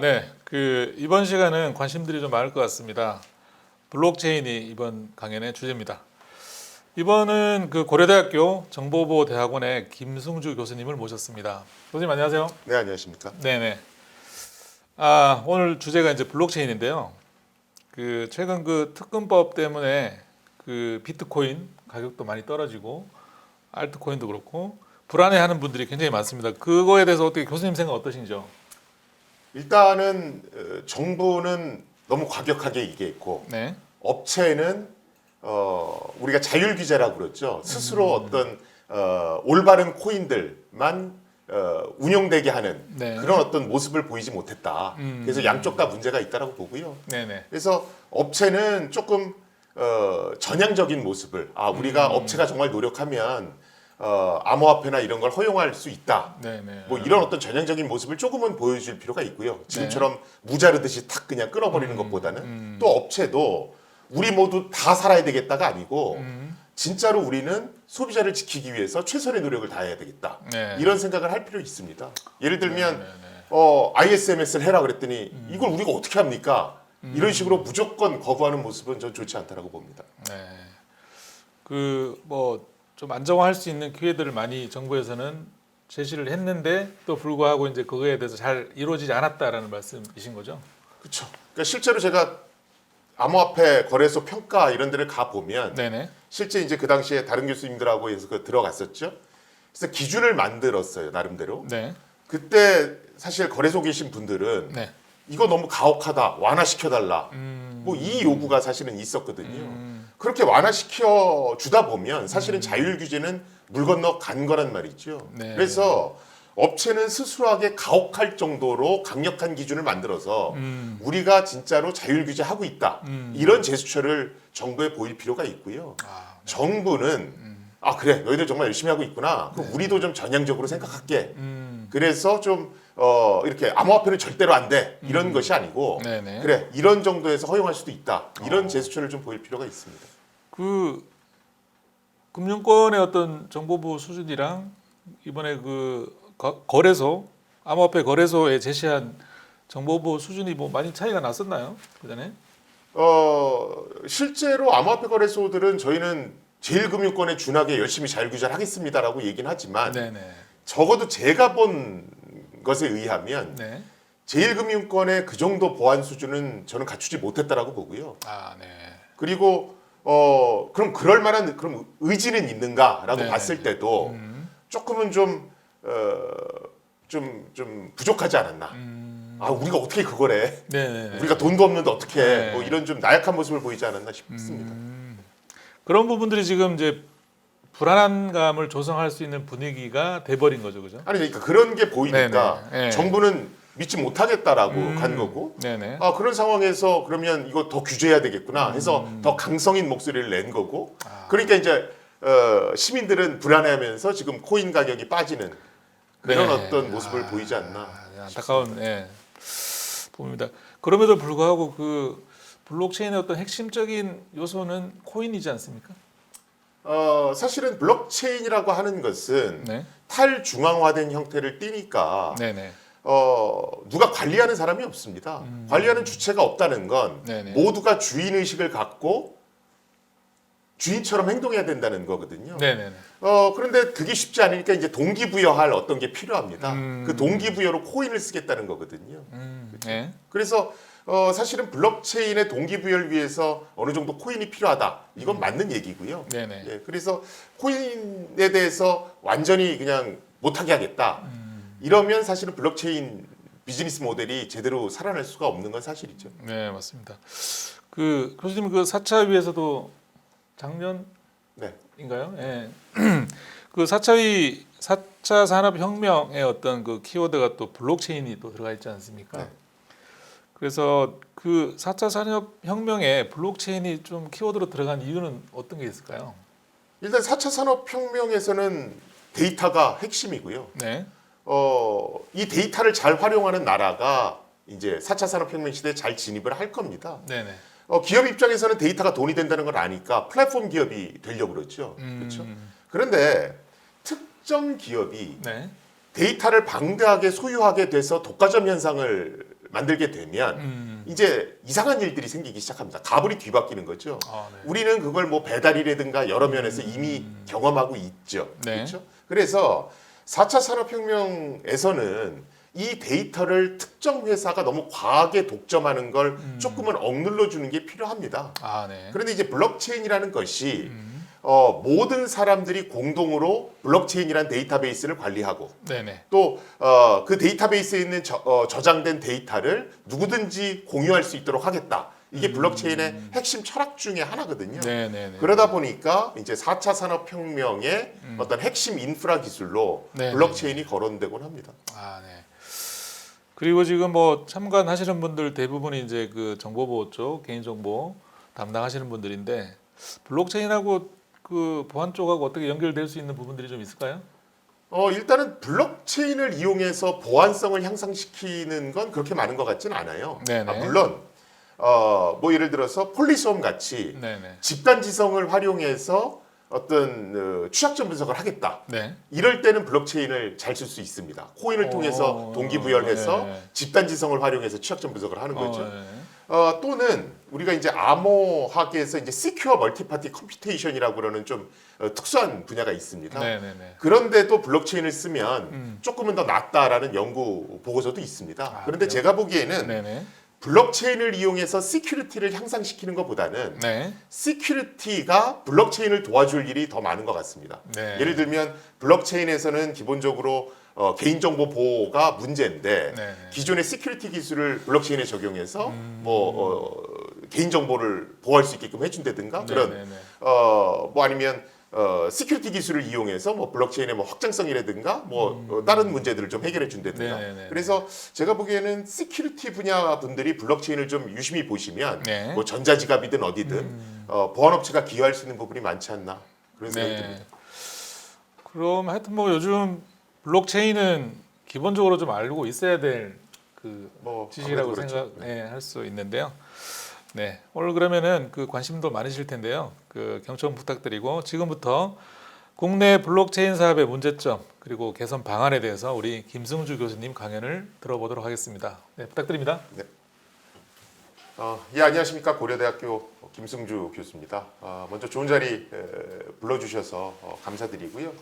네. 이번 시간은 관심들이 좀 많을 것 같습니다. 블록체인이 이번 강연의 주제입니다. 이번은 고려대학교 정보보호대학원의 김승주 교수님을 모셨습니다. 교수님 안녕하세요. 네, 안녕하십니까? 네네. 오늘 주제가 이제 블록체인인데요. 최근 특근법 때문에 비트코인 가격도 많이 떨어지고 알트코인도 그렇고 불안해하는 분들이 굉장히 많습니다. 그거에 대해서 어떻게 교수님 생각 어떠신지요? 일단은 정부는 너무 과격하게 얘기했고 네. 업체는 우리가 자율 규제라고 그랬죠. 스스로 어떤 올바른 코인들만 운용되게 하는 네. 그런 어떤 모습을 보이지 못했다. 그래서 양쪽 다 문제가 있다라고 보고요. 네네. 그래서 업체는 조금 전향적인 모습을 우리가 업체가 정말 노력하면 암호화폐나 이런 걸 허용할 수 있다. 네네. 뭐 이런 어떤 전향적인 모습을 조금은 보여줄 필요가 있고요. 지금처럼 무자르듯이 탁 그냥 끊어버리는 것보다는 또 업체도 우리 모두 다 살아야 되겠다가 아니고 진짜로 우리는 소비자를 지키기 위해서 최선의 노력을 다해야 되겠다. 네. 이런 생각을 할 필요 있습니다. 예를 들면 네네네. ISMS를 해라 그랬더니 이걸 우리가 어떻게 합니까? 이런 식으로 무조건 거부하는 모습은 전 좋지 않다라고 봅니다. 네. 좀 안정화할 수 있는 기회들을 많이 정부에서는 제시를 했는데 또 불구하고 이제 그거에 대해서 잘 이루어지지 않았다라는 말씀이신 거죠? 그렇죠. 그러니까 실제로 제가 암호화폐 거래소 평가 이런 데를 가 보면 네네. 실제 이제 그 당시에 다른 교수님들하고 해서 들어갔었죠. 그래서 기준을 만들었어요, 나름대로. 네. 그때 사실 거래소 계신 분들은 네. 이거 너무 가혹하다, 완화시켜달라. 뭐 이 요구가 사실은 있었거든요. 그렇게 완화시켜 주다 보면 사실은 자율 규제는 물 건너 간 거란 말이죠. 네. 그래서 업체는 스스로하게 가혹할 정도로 강력한 기준을 만들어서 우리가 진짜로 자율 규제하고 있다. 이런 제스처를 정부에 보일 필요가 있고요. 네. 정부는 그래 너희들 정말 열심히 하고 있구나. 그럼 우리도 좀 전향적으로 생각할게. 그래서 좀 이렇게 암호화폐는 절대로 안 돼. 이런 것이 아니고 네네. 그래 이런 정도에서 허용할 수도 있다. 이런 제스처를 좀 보일 필요가 있습니다. 금융권의 어떤 정보부 수준이랑 이번에 거래소 암호화폐 거래소에 제시한 정보부 수준이 뭐 많이 차이가 났었나요? 그전에? 실제로 암호화폐 거래소들은 저희는 제1금융권에 준하게 열심히 자율 규제를 하겠습니다라고 얘기는 하지만 네네. 적어도 제가 본 것에 의하면 네. 제1금융권의 그 정도 보안 수준은 저는 갖추지 못했다라고 보고요. 네. 그리고 그럼 그럴 만한 그럼 의지는 있는가라고 네. 봤을 때도 조금은 좀 부족하지 않았나. 우리가 어떻게 그걸 해? 네네. 우리가 돈도 없는데 어떻게 해? 네. 뭐 이런 좀 나약한 모습을 보이지 않았나 싶습니다. 그런 부분들이 지금 이제 불안한 감을 조성할 수 있는 분위기가 돼버린 거죠, 그죠? 아니 그러니까 그런 게 보이니까 네네. 네. 정부는 믿지 못하겠다라고 간 거고 네네. 그런 상황에서 그러면 이거 더 규제해야 되겠구나 해서 더 강성인 목소리를 낸 거고 그러니까 이제 시민들은 불안해하면서 지금 코인 가격이 빠지는 그런 네. 어떤 모습을 보이지 않나 안타까운 부분입니다. 그럼에도 불구하고 블록체인의 어떤 핵심적인 요소는 코인이지 않습니까? 사실은 블록체인이라고 하는 것은 네. 탈중앙화된 형태를 띠니까 네네. 누가 관리하는 사람이 없습니다. 관리하는 주체가 없다는 건 네네. 모두가 주인 의식을 갖고 주인처럼 행동해야 된다는 거거든요. 네네네. 그런데 그게 쉽지 않으니까 이제 동기부여할 어떤 게 필요합니다. 그 동기부여로 코인을 쓰겠다는 거거든요. 네. 그래서 사실은 블록체인의 동기부여를 위해서 어느 정도 코인이 필요하다. 이건 맞는 얘기고요. 네네. 예, 그래서 코인에 대해서 완전히 그냥 못하게 하겠다. 이러면 사실은 블록체인 비즈니스 모델이 제대로 살아날 수가 없는 건 사실이죠. 네, 맞습니다. 교수님 4차 위에서도 작년인가요? 네. 예. 4차 산업혁명의 어떤 키워드가 또 블록체인이 또 들어가 있지 않습니까? 네. 그래서 4차 산업혁명에 블록체인이 좀 키워드로 들어간 이유는 어떤 게 있을까요? 일단 4차 산업혁명에서는 데이터가 핵심이고요. 네. 이 데이터를 잘 활용하는 나라가 이제 4차 산업혁명 시대에 잘 진입을 할 겁니다. 네네. 기업 입장에서는 데이터가 돈이 된다는 걸 아니까 플랫폼 기업이 되려고 그러죠. 그렇죠? 그런데 특정 기업이 네. 데이터를 방대하게 소유하게 돼서 독과점 현상을 만들게 되면 이제 이상한 일들이 생기기 시작합니다. 가불이 뒤바뀌는 거죠. 아, 네. 우리는 그걸 뭐 배달이라든가 여러 면에서 이미 경험하고 있죠. 네. 그렇죠? 그래서 4차 산업혁명에서는 이 데이터를 특정 회사가 너무 과하게 독점하는 걸 조금은 억눌러 주는 게 필요합니다. 아, 네. 그런데 이제 블록체인이라는 것이 모든 사람들이 공동으로 블록체인이라는 데이터베이스를 관리하고 네네. 또 그 데이터베이스에 있는 저장된 데이터를 누구든지 공유할 수 있도록 하겠다. 이게 블록체인의 핵심 철학 중에 하나거든요. 네네네. 그러다 보니까 이제 4차 산업혁명의 어떤 핵심 인프라 기술로 네, 블록체인이 거론되곤 합니다. 아, 네. 그리고 지금 뭐 참관하시는 분들 대부분이 이제 그 정보보호 쪽 개인정보 담당하시는 분들인데 블록체인하고 그 보안 쪽하고 어떻게 연결될 수 있는 부분들이 좀 있을까요? 일단은 블록체인을 이용해서 보안성을 향상시키는 건 그렇게 많은 것 같지는 않아요. 네네. 물론 뭐 예를 들어서 폴리스홈 같이 네네. 집단 지성을 활용해서 어떤 취약점 분석을 하겠다. 네. 이럴 때는 블록체인을 잘 쓸 수 있습니다. 코인을 통해서 동기부여해서 네. 집단 지성을 활용해서 취약점 분석을 하는 거죠. 네. 또는 우리가 이제 암호학에서 이제 시큐어 멀티파티 컴퓨테이션이라고 그러는 좀 특수한 분야가 있습니다. 네네네. 그런데도 블록체인을 쓰면 조금은 더 낫다라는 연구 보고서도 있습니다. 그런데 그래요? 제가 보기에는 네네. 블록체인을 이용해서 시큐리티를 향상시키는 것보다는 네. 시큐리티가 블록체인을 도와줄 일이 더 많은 것 같습니다. 네. 예를 들면 블록체인에서는 기본적으로 개인정보 보호가 문제인데 네. 기존의 시큐리티 기술을 블록체인에 적용해서 개인정보를 보호할 수 있게끔 해준다든가 그런 네네네. 뭐 아니면 시큐리티 기술을 이용해서 뭐 블록체인의 뭐 확장성이라든가 다른 문제들을 좀 해결해 준다든가. 네네네. 그래서 제가 보기에는 시큐리티 분야 분들이 블록체인을 좀 유심히 보시면 네. 뭐 전자지갑이든 어디든 보안업체가 기여할 수 있는 부분이 많지 않나 그런 생각이 네. 듭니다. 그럼 하여튼 뭐 요즘 블록체인은 기본적으로 좀 알고 있어야 될 그 뭐 지식이라고 아무래도 그렇죠. 생각할 수 있는데요. 네, 오늘 그러면은 그 관심도 많으실 텐데요. 그 경청 부탁드리고 지금부터 국내 블록체인 사업의 문제점 그리고 개선 방안에 대해서 우리 김승주 교수님 강연을 들어보도록 하겠습니다. 네, 부탁드립니다. 예, 안녕하십니까. 고려대학교 김승주 교수입니다. 먼저 좋은 자리 불러주셔서 감사드리고요.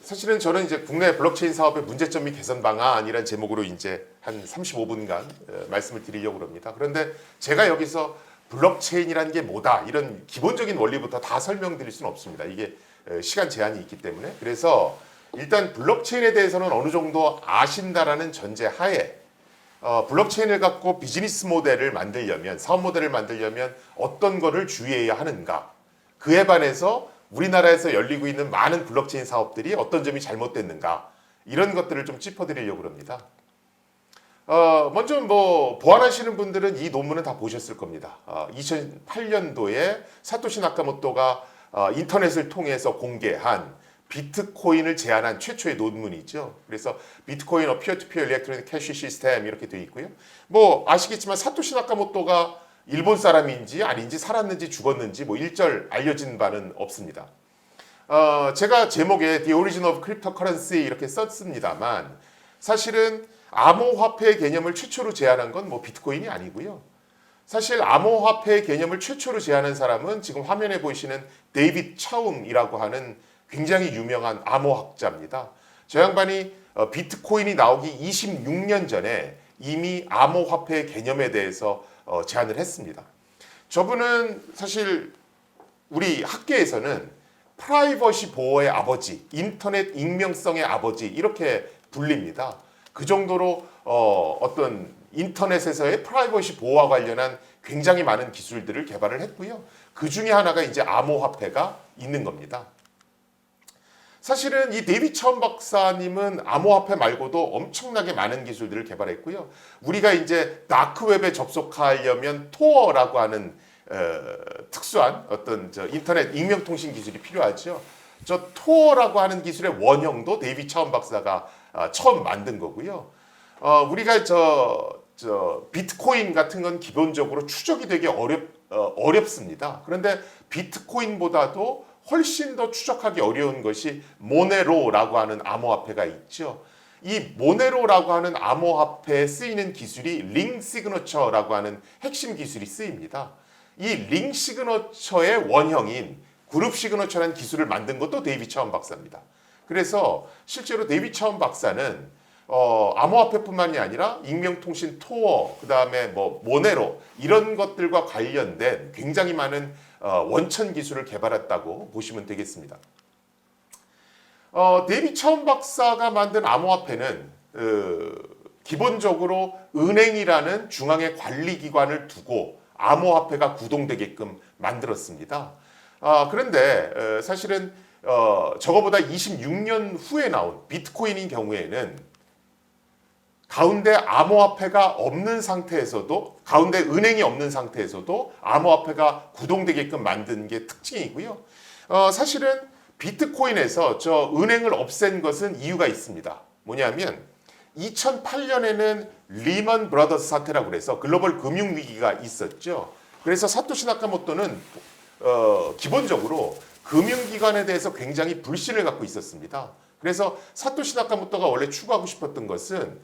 사실은 저는 이제 국내 블록체인 사업의 문제점 및 개선 방안이라는 제목으로 이제 한 35분간 말씀을 드리려고 합니다. 그런데 제가 여기서 블록체인이라는 게 뭐다 이런 기본적인 원리부터 다 설명드릴 수는 없습니다. 이게 시간 제한이 있기 때문에. 그래서 일단 블록체인에 대해서는 어느 정도 아신다라는 전제 하에 블록체인을 갖고 비즈니스 모델을 만들려면 사업 모델을 만들려면 어떤 거를 주의해야 하는가 그에 반해서 우리나라에서 열리고 있는 많은 블록체인 사업들이 어떤 점이 잘못됐는가 이런 것들을 좀 짚어드리려고 합니다. 먼저 뭐 보안하시는 분들은 이 논문은 다 보셨을 겁니다. 2008년도에 사토시 나카모토가 인터넷을 통해서 공개한 비트코인을 제안한 최초의 논문이죠. 그래서 비트코인 피어-투피어 일렉트로닉 캐시 시스템 이렇게 되어 있고요. 뭐 아시겠지만 사토시 나카모토가 일본 사람인지 아닌지 살았는지 죽었는지 뭐 일절 알려진 바는 없습니다. 제가 제목에 The Origin of Cryptocurrency 이렇게 썼습니다만 사실은 암호화폐 개념을 최초로 제안한 건 뭐 비트코인이 아니고요. 사실 암호화폐 개념을 최초로 제안한 사람은 지금 화면에 보이시는 데이빗 차움이라고 하는 굉장히 유명한 암호학자입니다. 저 양반이 비트코인이 나오기 26년 전에 이미 암호화폐 개념에 대해서 제안을 했습니다. 저분은 사실 우리 학계에서는 프라이버시 보호의 아버지, 인터넷 익명성의 아버지 이렇게 불립니다. 그 정도로 어떤 인터넷에서의 프라이버시 보호와 관련한 굉장히 많은 기술들을 개발을 했고요. 그 중에 하나가 이제 암호화폐가 있는 겁니다. 사실은 이 데이빗 차움 박사님은 암호화폐 말고도 엄청나게 많은 기술들을 개발했고요. 우리가 이제 다크웹에 접속하려면 토어라고 하는 특수한 어떤 인터넷 익명통신 기술이 필요하죠. 저 토어라고 하는 기술의 원형도 데이빗 차움 박사가 처음 만든 거고요. 우리가 비트코인 같은 건 기본적으로 추적이 되게 어렵습니다. 그런데 비트코인보다도 훨씬 더 추적하기 어려운 것이 모네로라고 하는 암호화폐가 있죠. 이 모네로라고 하는 암호화폐에 쓰이는 기술이 링 시그너처라고 하는 핵심 기술이 쓰입니다. 이 링 시그너처의 원형인 그룹 시그너처라는 기술을 만든 것도 데이빗 차원 박사입니다. 그래서 실제로 데이빗 차원 박사는 암호화폐뿐만이 아니라 익명통신 토어, 그 다음에 뭐 모네로 이런 것들과 관련된 굉장히 많은 원천 기술을 개발했다고 보시면 되겠습니다. 데이빗 차원 박사가 만든 암호화폐는 기본적으로 은행이라는 중앙의 관리기관을 두고 암호화폐가 구동되게끔 만들었습니다. 그런데 사실은 저거보다 26년 후에 나온 비트코인인 경우에는 가운데 암호화폐가 없는 상태에서도, 가운데 은행이 없는 상태에서도 암호화폐가 구동되게끔 만든 게 특징이고요. 사실은 비트코인에서 저 은행을 없앤 것은 이유가 있습니다. 뭐냐면 2008년에는 리먼 브라더스 사태라고 그래서 글로벌 금융 위기가 있었죠. 그래서 사토시 나카모토는 기본적으로 금융기관에 대해서 굉장히 불신을 갖고 있었습니다. 그래서 사토시 나카모토가 원래 추구하고 싶었던 것은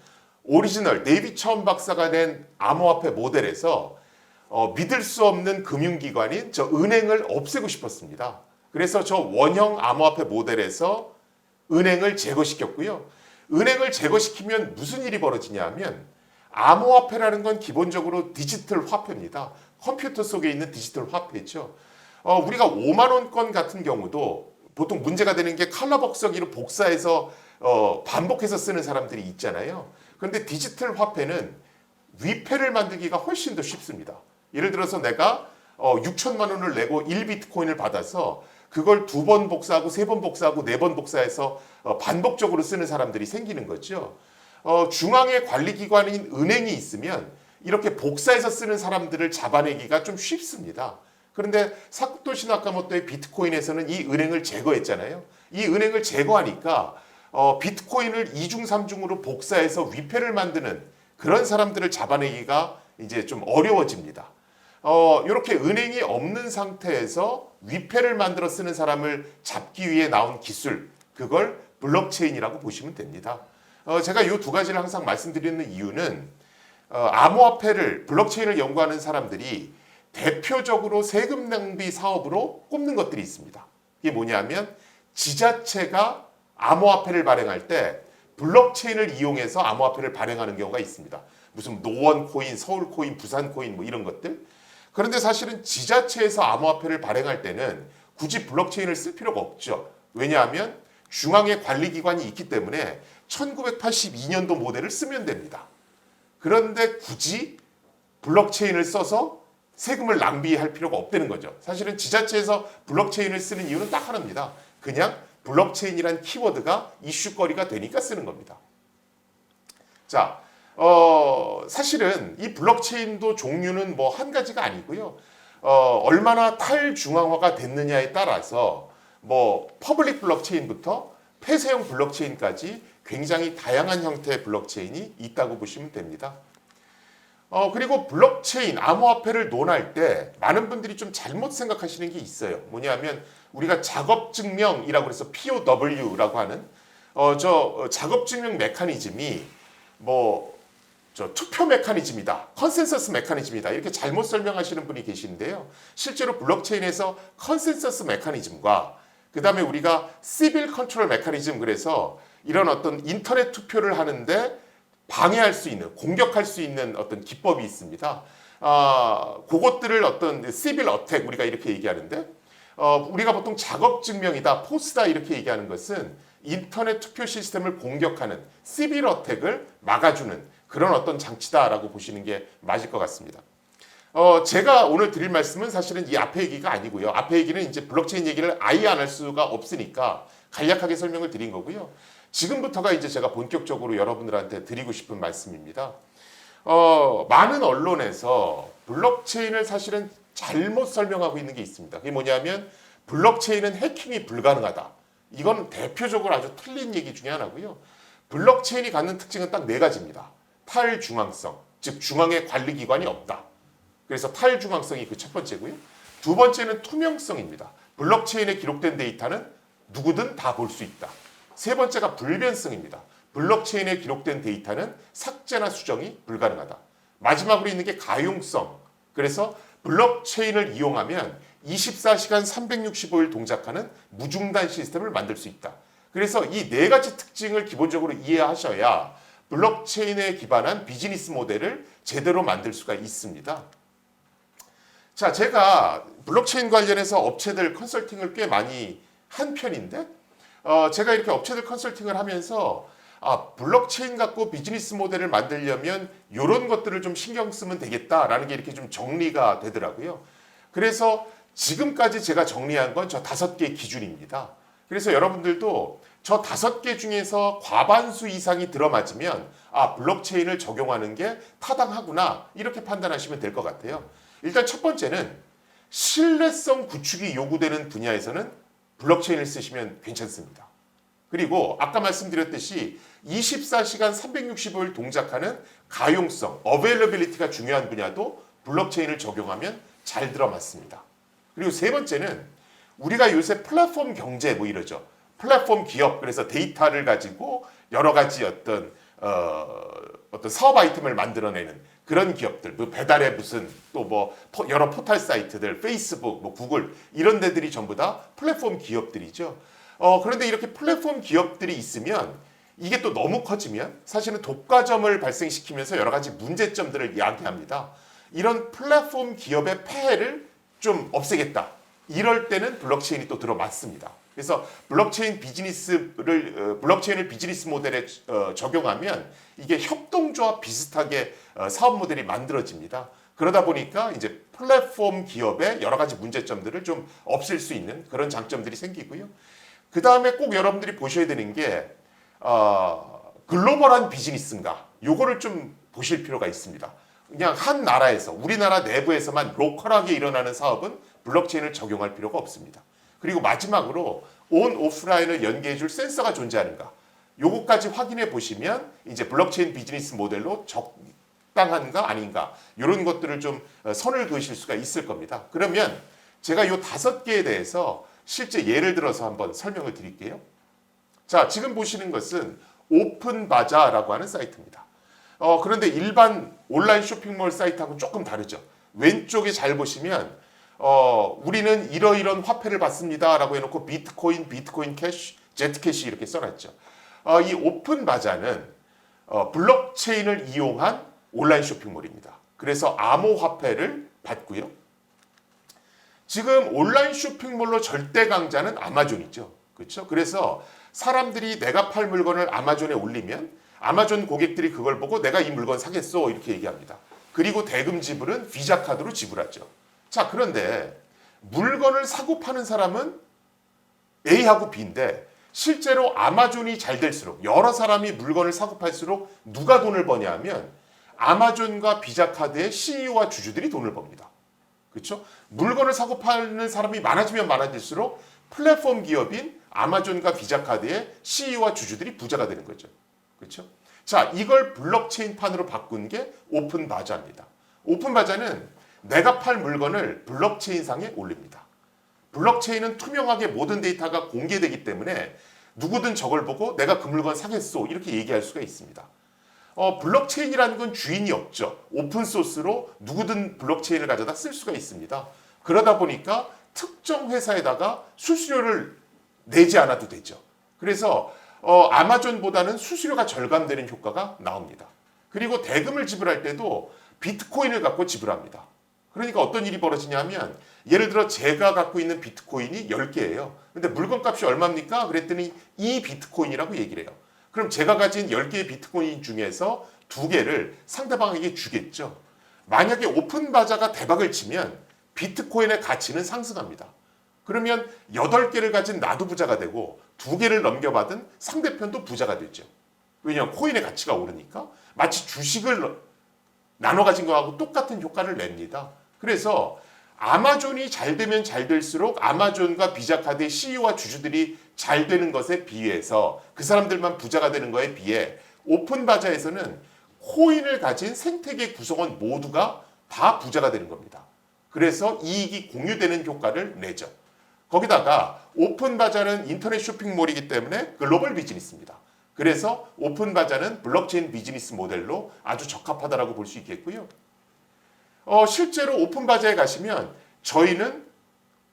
오리지널 데이빗 차원 박사가 낸 암호화폐 모델에서 믿을 수 없는 금융기관인 저 은행을 없애고 싶었습니다. 그래서 저 원형 암호화폐 모델에서 은행을 제거시켰고요. 은행을 제거시키면 무슨 일이 벌어지냐 하면 암호화폐라는 건 기본적으로 디지털 화폐입니다. 컴퓨터 속에 있는 디지털 화폐죠. 우리가 5만 원권 같은 경우도 보통 문제가 되는 게 칼라복사기로 복사해서 반복해서 쓰는 사람들이 있잖아요. 그런데 디지털 화폐는 위패를 만들기가 훨씬 더 쉽습니다. 예를 들어서 내가 6천만 원을 내고 1비트코인을 받아서 그걸 2번 복사하고 3번 복사하고 4번 복사해서 반복적으로 쓰는 사람들이 생기는 거죠. 중앙의 관리기관인 은행이 있으면 이렇게 복사해서 쓰는 사람들을 잡아내기가 좀 쉽습니다. 그런데 사토시 나카모토의 비트코인에서는 이 은행을 제거했잖아요. 이 은행을 제거하니까 비트코인을 2중 3중으로 복사해서 위패를 만드는 그런 사람들을 잡아내기가 이제 좀 어려워집니다. 이렇게 은행이 없는 상태에서 위패를 만들어 쓰는 사람을 잡기 위해 나온 기술, 그걸 블록체인이라고 보시면 됩니다. 제가 이 두 가지를 항상 말씀드리는 이유는 암호화폐를, 블록체인을 연구하는 사람들이 대표적으로 세금 낭비 사업으로 꼽는 것들이 있습니다. 이게 뭐냐면 지자체가 암호화폐를 발행할 때 블록체인을 이용해서 암호화폐를 발행하는 경우가 있습니다. 무슨 노원 코인, 서울 코인, 부산 코인 뭐 이런 것들. 그런데 사실은 지자체에서 암호화폐를 발행할 때는 굳이 블록체인을 쓸 필요가 없죠. 왜냐하면 중앙의 관리기관이 있기 때문에 1982년도 모델을 쓰면 됩니다. 그런데 굳이 블록체인을 써서 세금을 낭비할 필요가 없다는 거죠. 사실은 지자체에서 블록체인을 쓰는 이유는 딱 하나입니다. 그냥 블록체인이란 키워드가 이슈거리가 되니까 쓰는 겁니다. 자, 사실은 이 블록체인도 종류는 뭐 한 가지가 아니고요. 얼마나 탈중앙화가 됐느냐에 따라서 뭐 퍼블릭 블록체인부터 폐쇄형 블록체인까지 굉장히 다양한 형태의 블록체인이 있다고 보시면 됩니다. 그리고 블록체인, 암호화폐를 논할 때 많은 분들이 좀 잘못 생각하시는 게 있어요. 뭐냐면 우리가 작업증명이라고 해서 POW라고 하는 저 작업증명 메커니즘이 저 투표 메커니즘이다, 컨센서스 메커니즘이다 이렇게 잘못 설명하시는 분이 계신데요. 실제로 블록체인에서 컨센서스 메커니즘과 그 다음에 우리가 시빌 컨트롤 메커니즘, 그래서 이런 어떤 인터넷 투표를 하는데 방해할 수 있는, 공격할 수 있는 어떤 기법이 있습니다. 그것들을 어떤 시빌 어택 우리가 이렇게 얘기하는데 우리가 보통 작업 증명이다, 포스다 이렇게 얘기하는 것은 인터넷 투표 시스템을 공격하는 시빌 어택을 막아주는 그런 어떤 장치다라고 보시는 게 맞을 것 같습니다. 제가 오늘 드릴 말씀은 사실은 이 앞에 얘기가 아니고요. 앞에 얘기는 이제 블록체인 얘기를 아예 안 할 수가 없으니까 간략하게 설명을 드린 거고요. 지금부터가 이제 제가 본격적으로 여러분들한테 드리고 싶은 말씀입니다. 많은 언론에서 블록체인을 사실은 잘못 설명하고 있는 게 있습니다. 그게 뭐냐면 블록체인은 해킹이 불가능하다. 이건 대표적으로 아주 틀린 얘기 중에 하나고요. 블록체인이 갖는 특징은 딱 4가지입니다. 탈중앙성, 즉 중앙의 관리기관이 없다. 그래서 탈중앙성이 그 첫 번째고요. 두 번째는 투명성입니다. 블록체인에 기록된 데이터는 누구든 다 볼 수 있다. 세 번째가 불변성입니다. 블록체인에 기록된 데이터는 삭제나 수정이 불가능하다. 마지막으로 있는 게 가용성. 그래서 블록체인을 이용하면 24시간 365일 동작하는 무중단 시스템을 만들 수 있다. 그래서 이 네 가지 특징을 기본적으로 이해하셔야 블록체인에 기반한 비즈니스 모델을 제대로 만들 수가 있습니다. 자, 제가 블록체인 관련해서 업체들 컨설팅을 꽤 많이 한 편인데 제가 이렇게 업체들 컨설팅을 하면서 블록체인 갖고 비즈니스 모델을 만들려면 이런 것들을 좀 신경 쓰면 되겠다라는 게 이렇게 좀 정리가 되더라고요. 그래서 지금까지 제가 정리한 건 저 5개 기준입니다. 그래서 여러분들도 저 5개 중에서 과반수 이상이 들어맞으면 블록체인을 적용하는 게 타당하구나 이렇게 판단하시면 될 것 같아요. 일단 첫 번째는 신뢰성 구축이 요구되는 분야에서는 블록체인을 쓰시면 괜찮습니다. 그리고 아까 말씀드렸듯이 24시간 365일 동작하는 가용성, 어베일러빌리티가 중요한 분야도 블록체인을 적용하면 잘 들어맞습니다. 그리고 세 번째는 우리가 요새 플랫폼 경제 뭐 이러죠. 플랫폼 기업, 그래서 데이터를 가지고 여러 가지 어떤 사업 아이템을 만들어내는 그런 기업들, 뭐 배달의 무슨 또 뭐 여러 포털 사이트들, 페이스북, 뭐 구글 이런 데들이 전부 다 플랫폼 기업들이죠. 그런데 이렇게 플랫폼 기업들이 있으면 이게 또 너무 커지면 사실은 독과점을 발생시키면서 여러 가지 문제점들을 이야기합니다. 이런 플랫폼 기업의 폐해를 좀 없애겠다. 이럴 때는 블록체인이 또 들어맞습니다. 그래서 블록체인을 비즈니스 모델에 적용하면 이게 협동조합 비슷하게 사업 모델이 만들어집니다. 그러다 보니까 이제 플랫폼 기업의 여러 가지 문제점들을 좀 없앨 수 있는 그런 장점들이 생기고요. 그 다음에 꼭 여러분들이 보셔야 되는 게 글로벌한 비즈니스인가? 요거를 좀 보실 필요가 있습니다. 그냥 한 나라에서 우리나라 내부에서만 로컬하게 일어나는 사업은 블록체인을 적용할 필요가 없습니다. 그리고 마지막으로 온 오프라인을 연계해줄 센서가 존재하는가? 요거까지 확인해 보시면 이제 블록체인 비즈니스 모델로 적당한가 아닌가 이런 것들을 좀 선을 그으실 수가 있을 겁니다. 그러면 제가 요 5개에 대해서 실제 예를 들어서 한번 설명을 드릴게요. 자, 지금 보시는 것은 오픈바자라고 하는 사이트입니다. 그런데 일반 온라인 쇼핑몰 사이트하고는 조금 다르죠. 왼쪽에 잘 보시면 우리는 이러이런 화폐를 받습니다 라고 해놓고 비트코인, 비트코인 캐시, 제트캐시 이렇게 써놨죠. 이 오픈바자는 블록체인을 이용한 온라인 쇼핑몰입니다. 그래서 암호화폐를 받고요. 지금 온라인 쇼핑몰로 절대 강자는 아마존이죠. 그렇죠? 그래서 사람들이 내가 팔 물건을 아마존에 올리면 아마존 고객들이 그걸 보고 내가 이 물건 사겠어 이렇게 얘기합니다. 그리고 대금 지불은 비자 카드로 지불하죠. 자, 그런데 물건을 사고 파는 사람은 A하고 B인데 실제로 아마존이 잘 될수록 여러 사람이 물건을 사고 팔수록 누가 돈을 버냐 하면 아마존과 비자 카드의 CEO와 주주들이 돈을 법니다. 그렇죠? 물건을 사고 파는 사람이 많아지면 많아질수록 플랫폼 기업인 아마존과 비자 카드의 CEO와 주주들이 부자가 되는 거죠. 그렇죠? 자, 이걸 블록체인판으로 바꾼 게 오픈바자입니다. 오픈바자는 내가 팔 물건을 블록체인상에 올립니다. 블록체인은 투명하게 모든 데이터가 공개되기 때문에 누구든 저걸 보고 내가 그 물건 사겠소 이렇게 얘기할 수가 있습니다. 블록체인이라는 건 주인이 없죠. 오픈소스로 누구든 블록체인을 가져다 쓸 수가 있습니다. 그러다 보니까 특정 회사에다가 수수료를 내지 않아도 되죠. 그래서 아마존보다는 수수료가 절감되는 효과가 나옵니다. 그리고 대금을 지불할 때도 비트코인을 갖고 지불합니다. 그러니까 어떤 일이 벌어지냐면 예를 들어 제가 갖고 있는 비트코인이 10개예요. 근데 물건값이 얼마입니까? 그랬더니 2비트코인이라고 얘기를 해요. 그럼 제가 가진 10개의 비트코인 중에서 2개를 상대방에게 주겠죠. 만약에 오픈바자가 대박을 치면 비트코인의 가치는 상승합니다. 그러면 8개를 가진 나도 부자가 되고 2개를 넘겨받은 상대편도 부자가 되죠. 왜냐하면 코인의 가치가 오르니까 마치 주식을 나눠 가진 거하고 똑같은 효과를 냅니다. 그래서 아마존이 잘 되면 잘 될수록 아마존과 비자카드의 CEO와 주주들이 잘 되는 것에 비해서 그 사람들만 부자가 되는 것에 비해 오픈바자에서는 코인을 가진 생태계 구성원 모두가 다 부자가 되는 겁니다. 그래서 이익이 공유되는 효과를 내죠. 거기다가 오픈바자는 인터넷 쇼핑몰이기 때문에 글로벌 비즈니스입니다. 그래서 오픈 바자는 블록체인 비즈니스 모델로 아주 적합하다라고 볼 수 있겠고요. 실제로 오픈 바자에 가시면 저희는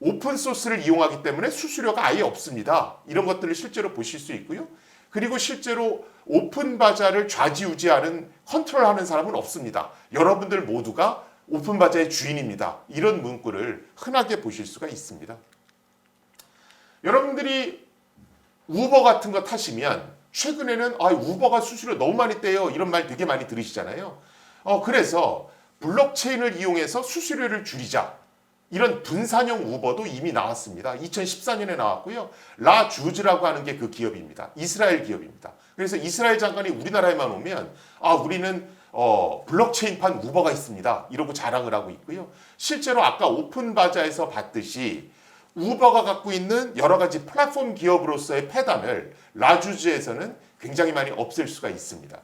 오픈 소스를 이용하기 때문에 수수료가 아예 없습니다. 이런 것들을 실제로 보실 수 있고요. 그리고 실제로 오픈 바자를 좌지우지하는 컨트롤하는 사람은 없습니다. 여러분들 모두가 오픈 바자의 주인입니다. 이런 문구를 흔하게 보실 수가 있습니다. 여러분들이 우버 같은 거 타시면 최근에는 우버가 수수료 너무 많이 떼요. 이런 말 되게 많이 들으시잖아요. 그래서 블록체인을 이용해서 수수료를 줄이자. 이런 분산형 우버도 이미 나왔습니다. 2014년에 나왔고요. 라주즈라고 하는 게 그 기업입니다. 이스라엘 기업입니다. 그래서 이스라엘 장관이 우리나라에만 오면 우리는 블록체인판 우버가 있습니다. 이러고 자랑을 하고 있고요. 실제로 아까 오픈바자에서 봤듯이 우버가 갖고 있는 여러 가지 플랫폼 기업으로서의 패단을 라주즈에서는 굉장히 많이 없앨 수가 있습니다.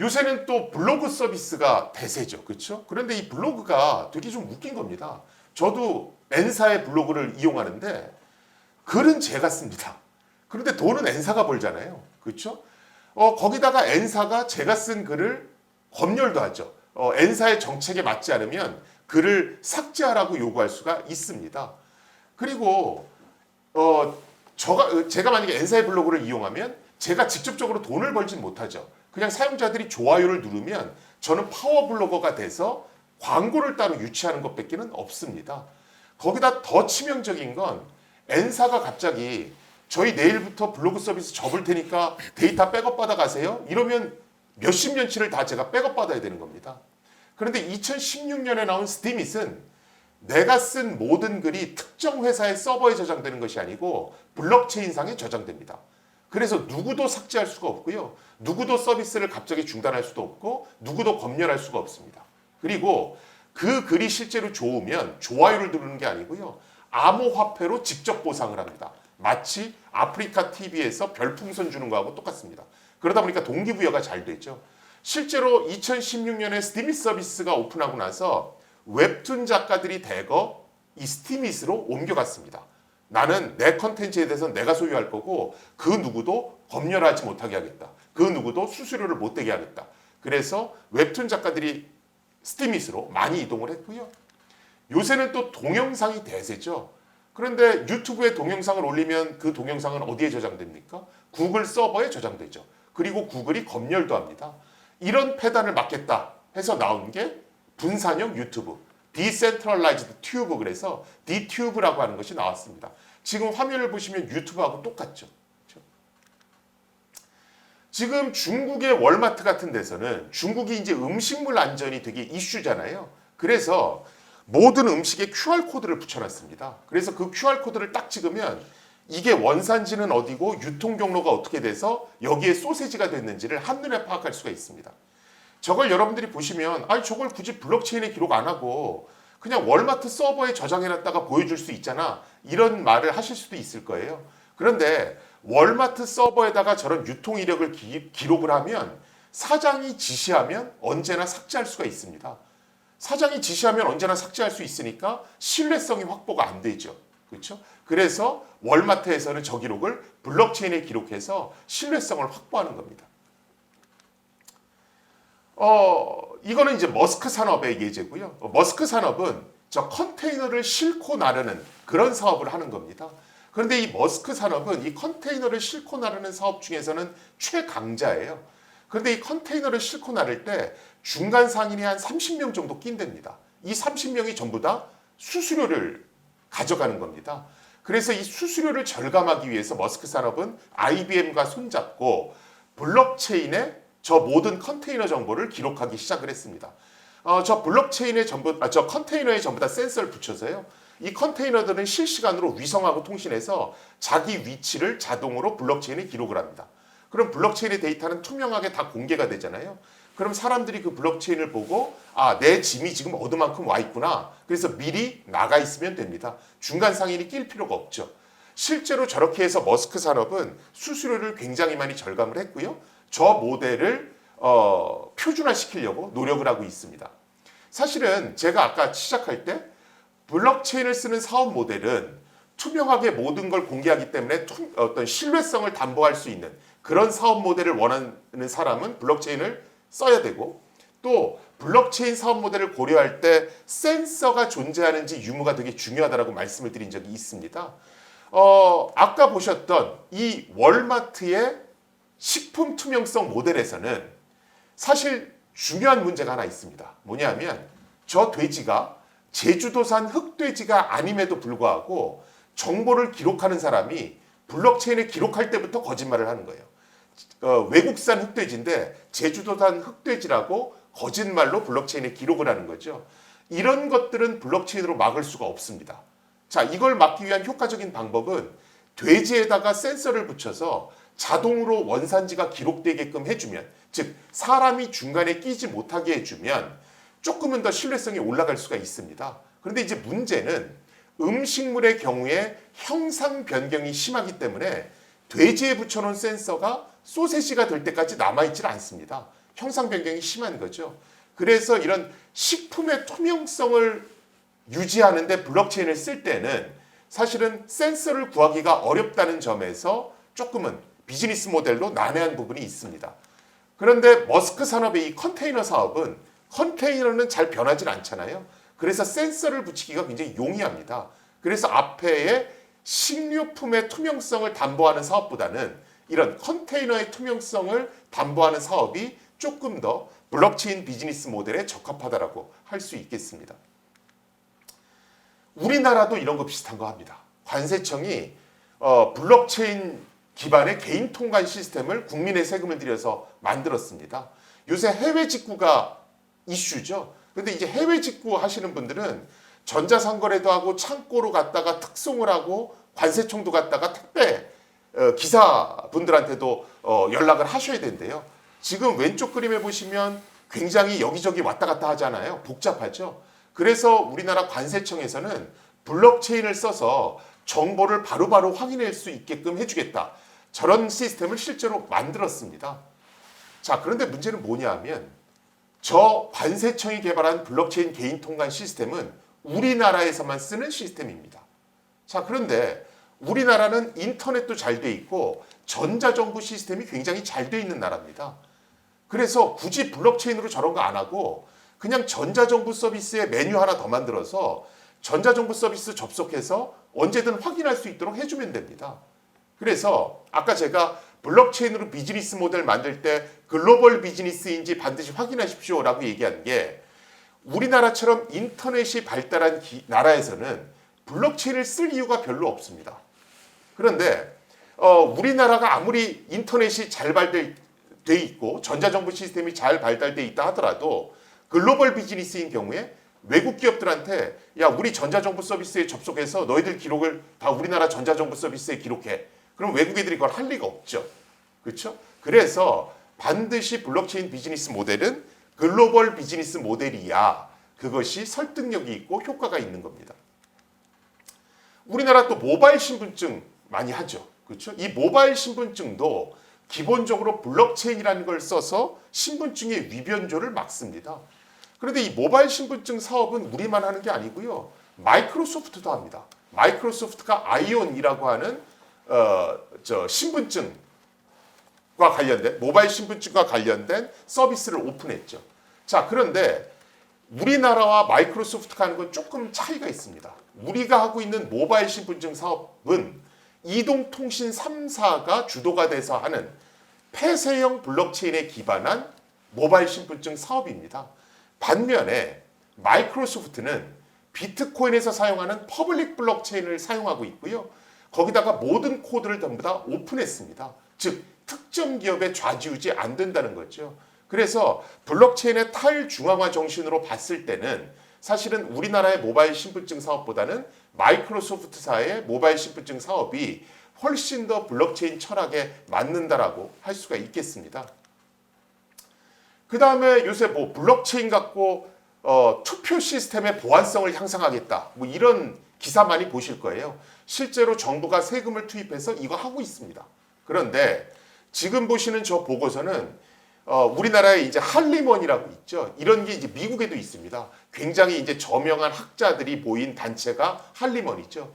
요새는 또 블로그 서비스가 대세죠. 그렇죠? 그런데 이 블로그가 되게 좀 웃긴 겁니다. 저도 N사의 블로그를 이용하는데 글은 제가 씁니다. 그런데 돈은 N사가 벌잖아요. 그렇죠? 거기다가 N사가 제가 쓴 글을 검열도 하죠. N사의 정책에 맞지 않으면 글을 삭제하라고 요구할 수가 있습니다. 그리고 제가 만약에 N사의 블로그를 이용하면 제가 직접적으로 돈을 벌진 못하죠. 그냥 사용자들이 좋아요를 누르면 저는 파워블로거가 돼서 광고를 따로 유치하는 것밖에는 없습니다. 거기다 더 치명적인 건 N사가 갑자기 저희 내일부터 블로그 서비스 접을 테니까 데이터 백업 받아 가세요. 이러면 몇십 년치를 다 제가 백업 받아야 되는 겁니다. 그런데 2016년에 나온 스티밋은 내가 쓴 모든 글이 특정 회사의 서버에 저장되는 것이 아니고 블록체인상에 저장됩니다. 그래서 누구도 삭제할 수가 없고요. 누구도 서비스를 갑자기 중단할 수도 없고 누구도 검열할 수가 없습니다. 그리고 그 글이 실제로 좋으면 좋아요를 누르는 게 아니고요. 암호화폐로 직접 보상을 합니다. 마치 아프리카 TV에서 별풍선 주는 거하고 똑같습니다. 그러다 보니까 동기부여가 잘 되죠. 실제로 2016년에 스티밋 서비스가 오픈하고 나서 웹툰 작가들이 대거 이 스티밋으로 옮겨갔습니다. 나는 내 컨텐츠에 대해서 내가 소유할 거고 그 누구도 검열하지 못하게 하겠다. 그 누구도 수수료를 못 내게 하겠다. 그래서 웹툰 작가들이 스티밋으로 많이 이동을 했고요. 요새는 또 동영상이 대세죠. 그런데 유튜브에 동영상을 올리면 그 동영상은 어디에 저장됩니까? 구글 서버에 저장되죠. 그리고 구글이 검열도 합니다. 이런 패단을 막겠다 해서 나온 게 분산형 유튜브, Decentralized Tube 그래서 DTube라고 하는 것이 나왔습니다. 지금 화면을 보시면 유튜브하고 똑같죠. 그렇죠? 지금 중국의 월마트 같은 데서는 중국이 이제 음식물 안전이 되게 이슈잖아요. 그래서 모든 음식에 QR코드를 붙여놨습니다. 그래서 그 QR코드를 딱 찍으면 이게 원산지는 어디고 유통 경로가 어떻게 돼서 여기에 소세지가 됐는지를 한눈에 파악할 수가 있습니다. 저걸 여러분들이 보시면 저걸 굳이 블록체인에 기록 안 하고 그냥 월마트 서버에 저장해놨다가 보여줄 수 있잖아. 이런 말을 하실 수도 있을 거예요. 그런데 월마트 서버에다가 저런 유통 이력을 기록을 하면 사장이 지시하면 언제나 삭제할 수가 있습니다. 사장이 지시하면 언제나 삭제할 수 있으니까 신뢰성이 확보가 안 되죠. 그렇죠? 그래서 월마트에서는 저 기록을 블록체인에 기록해서 신뢰성을 확보하는 겁니다. 이거는 이제 머스크 산업의 예제고요. 머스크 산업은 저 컨테이너를 싣고 나르는 그런 사업을 하는 겁니다. 그런데 이 머스크 산업은 이 컨테이너를 싣고 나르는 사업 중에서는 최강자예요. 그런데 이 컨테이너를 싣고 나를 때 중간 상인이 한 30명 정도 낀답니다. 이 30명이 전부 다 수수료를 가져가는 겁니다. 그래서 이 수수료를 절감하기 위해서 머스크 산업은 IBM과 손잡고 블록체인에 저 모든 컨테이너 정보를 기록하기 시작을 했습니다. 저 블록체인에 저 컨테이너에 전부 다 센서를 붙여서요. 이 컨테이너들은 실시간으로 위성하고 통신해서 자기 위치를 자동으로 블록체인에 기록을 합니다. 그럼 블록체인의 데이터는 투명하게 다 공개가 되잖아요. 그럼 사람들이 그 블록체인을 보고 내 짐이 지금 어디만큼 와 있구나. 그래서 미리 나가 있으면 됩니다. 중간 상인이 낄 필요가 없죠. 실제로 저렇게 해서 머스크 산업은 수수료를 굉장히 많이 절감을 했고요. 저 모델을 표준화시키려고 노력을 하고 있습니다. 사실은 제가 아까 시작할 때 블록체인을 쓰는 사업 모델은 투명하게 모든 걸 공개하기 때문에 어떤 신뢰성을 담보할 수 있는 그런 사업 모델을 원하는 사람은 블록체인을 써야 되고, 또 블록체인 사업 모델을 고려할 때 센서가 존재하는지 유무가 되게 중요하다라고 말씀을 드린 적이 있습니다. 아까 보셨던 이 월마트의 식품 투명성 모델에서는 사실 중요한 문제가 하나 있습니다. 뭐냐면 저 돼지가 제주도산 흑돼지가 아님에도 불구하고 정보를 기록하는 사람이 블록체인에 기록할 때부터 거짓말을 하는 거예요. 외국산 흑돼지인데 제주도산 흑돼지라고 거짓말로 블록체인에 기록을 하는 거죠. 이런 것들은 블록체인으로 막을 수가 없습니다. 자, 이걸 막기 위한 효과적인 방법은 돼지에다가 센서를 붙여서 자동으로 원산지가 기록되게끔 해주면, 즉 사람이 중간에 끼지 못하게 해주면 조금은 더 신뢰성이 올라갈 수가 있습니다. 그런데 이제 문제는 음식물의 경우에 형상 변경이 심하기 때문에 돼지에 붙여놓은 센서가 소세지가 될 때까지 남아있질 않습니다. 형상 변경이 심한 거죠. 그래서 이런 식품의 투명성을 유지하는데 블록체인을 쓸 때는 사실은 센서를 구하기가 어렵다는 점에서 조금은 비즈니스 모델로 난해한 부분이 있습니다. 그런데 머스크 산업의 이 컨테이너 사업은 컨테이너는 잘 변하지 않잖아요. 그래서 센서를 붙이기가 굉장히 용이합니다. 그래서 앞에의 식료품의 투명성을 담보하는 사업보다는 이런 컨테이너의 투명성을 담보하는 사업이 조금 더 블록체인 비즈니스 모델에 적합하다라고 할 수 있겠습니다. 우리나라도 이런 거 비슷한 거 합니다. 관세청이 블록체인 기반의 개인 통관 시스템을 국민의 세금을 들여서 만들었습니다. 요새 해외 직구가 이슈죠. 근데 이제 해외 직구 하시는 분들은 전자상거래도 하고 창고로 갔다가 특송을 하고 관세청도 갔다가 택배 기사분들한테도 연락을 하셔야 된대요. 지금 왼쪽 그림에 보시면 굉장히 여기저기 왔다 갔다 하잖아요. 복잡하죠. 그래서 우리나라 관세청에서는 블록체인을 써서 정보를 바로바로 확인할 수 있게끔 해주겠다. 저런 시스템을 실제로 만들었습니다. 자, 그런데 문제는 뭐냐 하면 저 관세청이 개발한 블록체인 개인 통관 시스템은 우리나라에서만 쓰는 시스템입니다. 자, 그런데 우리나라는 인터넷도 잘 돼 있고 전자정부 시스템이 굉장히 잘 돼 있는 나라입니다. 그래서 굳이 블록체인으로 저런 거 안 하고 그냥 전자정부 서비스에 메뉴 하나 더 만들어서 전자정부 서비스 접속해서 언제든 확인할 수 있도록 해주면 됩니다. 그래서 아까 제가 블록체인으로 비즈니스 모델 만들 때 글로벌 비즈니스인지 반드시 확인하십시오라고 얘기한 게, 우리나라처럼 인터넷이 발달한 나라에서는 블록체인을 쓸 이유가 별로 없습니다. 그런데 우리나라가 아무리 인터넷이 잘 발달돼 있고 전자정부 시스템이 잘 발달돼 있다 하더라도 글로벌 비즈니스인 경우에 외국 기업들한테 야, 우리 전자정부 서비스에 접속해서 너희들 기록을 다 우리나라 전자정부 서비스에 기록해. 그럼 외국 애들이 그걸 할 리가 없죠. 그렇죠? 그래서 반드시 블록체인 비즈니스 모델은 글로벌 비즈니스 모델이야 그것이 설득력이 있고 효과가 있는 겁니다. 우리나라 또 모바일 신분증 많이 하죠. 그렇죠? 이 모바일 신분증도 기본적으로 블록체인이라는 걸 써서 신분증의 위변조를 막습니다. 그런데 이 모바일 신분증 사업은 우리만 하는 게 아니고요. 마이크로소프트도 합니다. 마이크로소프트가 아이온이라고 하는 신분증과 관련된 모바일 신분증과 관련된 서비스를 오픈했죠. 자, 그런데 우리나라와 마이크로소프트가 하는 건 조금 차이가 있습니다. 우리가 하고 있는 모바일 신분증 사업은 이동통신 3사가 주도가 돼서 하는 폐쇄형 블록체인에 기반한 모바일 신분증 사업입니다. 반면에 마이크로소프트는 비트코인에서 사용하는 퍼블릭 블록체인을 사용하고 있고요. 거기다가 모든 코드를 전부 다 오픈했습니다. 즉 특정 기업에 좌지우지 안 된다는 거죠. 그래서 블록체인의 탈중앙화 정신으로 봤을 때는 사실은 우리나라의 모바일 신분증 사업보다는 마이크로소프트사의 모바일 신분증 사업이 훨씬 더 블록체인 철학에 맞는다라고 할 수가 있겠습니다. 그 다음에 요새 블록체인 갖고 투표 시스템의 보안성을 향상하겠다. 이런 기사 많이 보실 거예요. 실제로 정부가 세금을 투입해서 이거 하고 있습니다. 그런데 지금 보시는 저 보고서는 우리나라에 이제 할리먼이라고 있죠. 이런 게 이제 미국에도 있습니다. 굉장히 이제 저명한 학자들이 모인 단체가 할리먼이죠.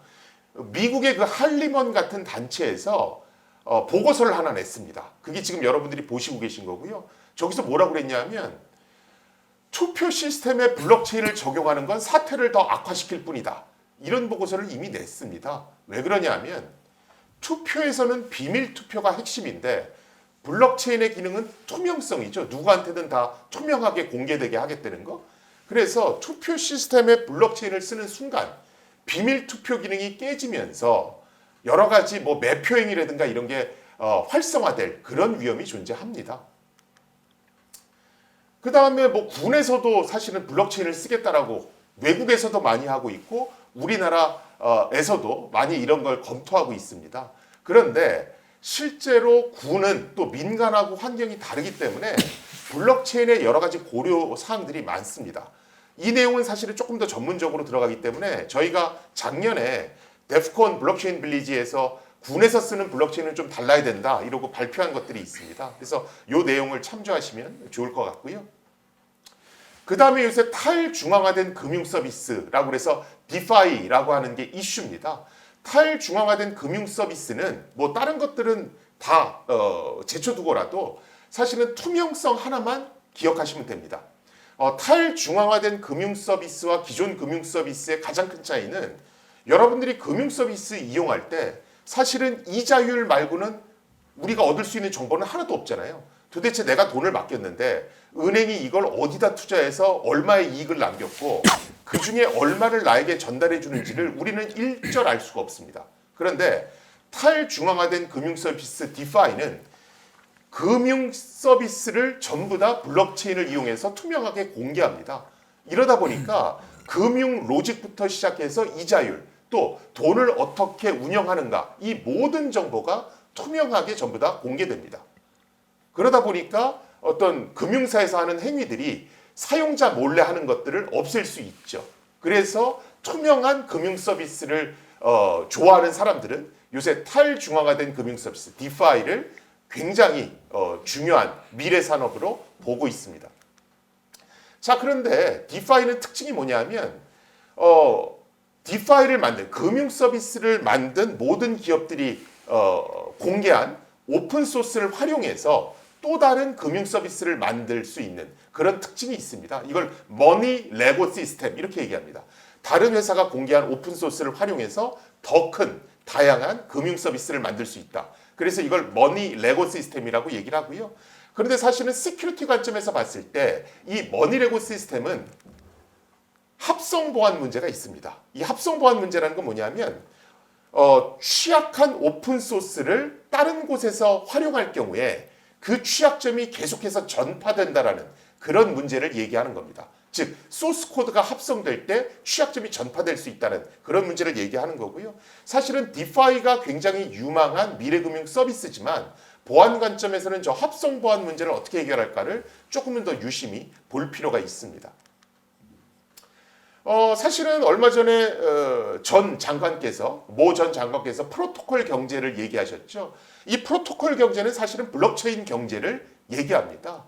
미국의 그 할리먼 같은 단체에서 보고서를 하나 냈습니다. 그게 지금 여러분들이 보시고 계신 거고요. 저기서 뭐라고 그랬냐면 투표 시스템에 블록체인을 적용하는 건 사태를 더 악화시킬 뿐이다. 이런 보고서를 이미 냈습니다. 왜 그러냐면 투표에서는 비밀 투표가 핵심인데 블록체인의 기능은 투명성이죠. 누구한테든 다 투명하게 공개되게 하겠다는 거. 그래서 투표 시스템에 블록체인을 쓰는 순간 비밀 투표 기능이 깨지면서 여러 가지 뭐 매표 행위라든가 이런 게 활성화될 그런 위험이 존재합니다. 그 다음에 뭐 군에서도 사실은 블록체인을 쓰겠다라고 외국에서도 많이 하고 있고 우리나라에서도 많이 이런 걸 검토하고 있습니다. 그런데 실제로 군은 또 민간하고 환경이 다르기 때문에 블록체인에 여러 가지 고려 사항들이 많습니다. 이 내용은 사실은 조금 더 전문적으로 들어가기 때문에 저희가 작년에 데프콘 블록체인 빌리지에서 군에서 쓰는 블록체인은 좀 달라야 된다 이러고 발표한 것들이 있습니다. 그래서 이 내용을 참조하시면 좋을 것 같고요. 그 다음에 요새 탈중앙화된 금융 서비스라고 해서 디파이라고 하는 게 이슈입니다. 탈중앙화된 금융 서비스는 뭐 다른 것들은 다 제쳐두고라도 사실은 투명성 하나만 기억하시면 됩니다. 탈중앙화된 금융 서비스와 기존 금융 서비스의 가장 큰 차이는 여러분들이 금융 서비스 이용할 때 사실은 이자율 말고는 우리가 얻을 수 있는 정보는 하나도 없잖아요. 도대체 내가 돈을 맡겼는데 은행이 이걸 어디다 투자해서 얼마의 이익을 남겼고 그 중에 얼마를 나에게 전달해 주는지를 우리는 일절 알 수가 없습니다. 그런데 탈중앙화된 금융 서비스 디파이는 금융 서비스를 전부 다 블록체인을 이용해서 투명하게 공개합니다. 이러다 보니까 금융 로직부터 시작해서 이자율 또 돈을 어떻게 운영하는가 이 모든 정보가 투명하게 전부 다 공개됩니다. 그러다 보니까 어떤 금융사에서 하는 행위들이 사용자 몰래 하는 것들을 없앨 수 있죠. 그래서 투명한 금융 서비스를 좋아하는 사람들은 요새 탈중앙화된 금융 서비스 디파이를 굉장히 중요한 미래 산업으로 보고 있습니다. 자, 그런데 디파이는 특징이 뭐냐면 디파이를 만든 금융 서비스를 만든 모든 기업들이 공개한 오픈 소스를 활용해서 또 다른 금융 서비스를 만들 수 있는 그런 특징이 있습니다. 이걸 머니 레고 시스템 이렇게 얘기합니다. 다른 회사가 공개한 오픈 소스를 활용해서 더 큰 다양한 금융 서비스를 만들 수 있다. 그래서 이걸 머니 레고 시스템이라고 얘기를 하고요. 그런데 사실은 시큐리티 관점에서 봤을 때 이 머니 레고 시스템은 합성 보안 문제가 있습니다. 이 합성 보안 문제라는 건 뭐냐면 취약한 오픈 소스를 다른 곳에서 활용할 경우에 그 취약점이 계속해서 전파된다라는 그런 문제를 얘기하는 겁니다. 즉 소스 코드가 합성될 때 취약점이 전파될 수 있다는 그런 문제를 얘기하는 거고요. 사실은 디파이가 굉장히 유망한 미래금융 서비스지만 보안 관점에서는 저 합성 보안 문제를 어떻게 해결할까를 조금은 더 유심히 볼 필요가 있습니다. 사실은 얼마 전에 전 장관께서 모 전 장관께서 프로토콜 경제를 얘기하셨죠. 이 프로토콜 경제는 사실은 블록체인 경제를 얘기합니다.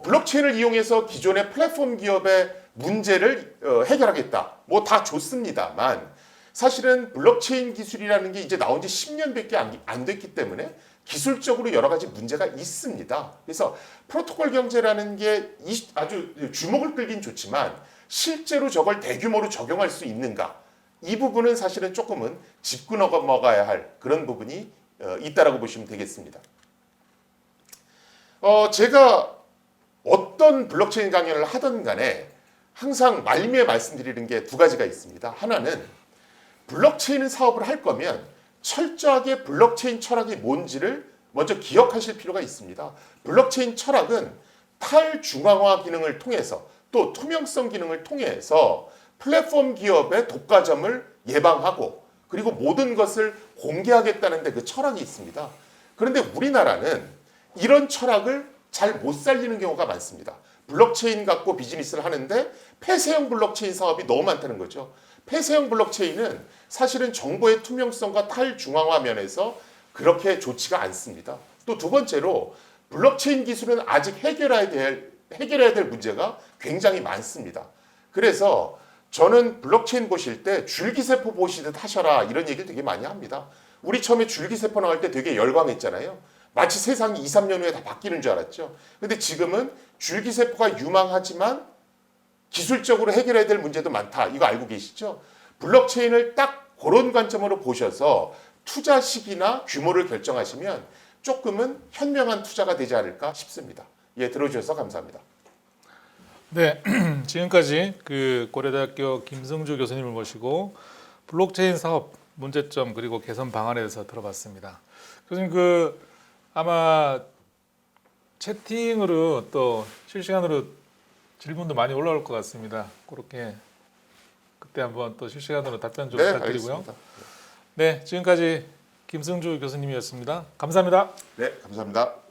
블록체인을 이용해서 기존의 플랫폼 기업의 문제를 해결하겠다. 뭐 다 좋습니다만 사실은 블록체인 기술이라는 게 이제 나온 지 10년밖에 안 됐기 때문에 기술적으로 여러 가지 문제가 있습니다. 그래서 프로토콜 경제라는 게 아주 주목을 끌긴 좋지만 실제로 저걸 대규모로 적용할 수 있는가? 이 부분은 사실은 조금은 짚고 넘어가야 할 그런 부분이 있다라고 보시면 되겠습니다. 제가 어떤 블록체인 강연을 하든 간에 항상 말미에 말씀드리는 게 두 가지가 있습니다. 하나는 블록체인 사업을 할 거면 철저하게 블록체인 철학이 뭔지를 먼저 기억하실 필요가 있습니다. 블록체인 철학은 탈중앙화 기능을 통해서 또 투명성 기능을 통해서 플랫폼 기업의 독과점을 예방하고 그리고 모든 것을 공개하겠다는 데 그 철학이 있습니다. 그런데 우리나라는 이런 철학을 잘 못 살리는 경우가 많습니다. 블록체인 갖고 비즈니스를 하는데 폐쇄형 블록체인 사업이 너무 많다는 거죠. 폐쇄형 블록체인은 사실은 정보의 투명성과 탈중앙화 면에서 그렇게 좋지가 않습니다. 또 두 번째로 블록체인 기술은 아직 해결해야 될 문제가 굉장히 많습니다. 그래서 저는 블록체인 보실 때 줄기세포 보시듯 하셔라 이런 얘기를 되게 많이 합니다. 우리 처음에 줄기세포 나올 때 되게 열광했잖아요. 마치 세상이 2, 3년 후에 다 바뀌는 줄 알았죠. 근데 지금은 줄기세포가 유망하지만 기술적으로 해결해야 될 문제도 많다. 이거 알고 계시죠? 블록체인을 딱 그런 관점으로 보셔서 투자 시기나 규모를 결정하시면 조금은 현명한 투자가 되지 않을까 싶습니다. 예, 들어주셔서 감사합니다. 네, 지금까지 그 고려대학교 김승주 교수님을 모시고 블록체인 사업 문제점 그리고 개선 방안에 대해서 들어봤습니다. 교수님 그 아마 채팅으로 또 실시간으로 질문도 많이 올라올 것 같습니다. 그렇게 그때 한번 또 실시간으로 답변 좀 네, 부탁드리고요. 알겠습니다. 네, 지금까지 김승주 교수님이었습니다. 감사합니다. 네, 감사합니다.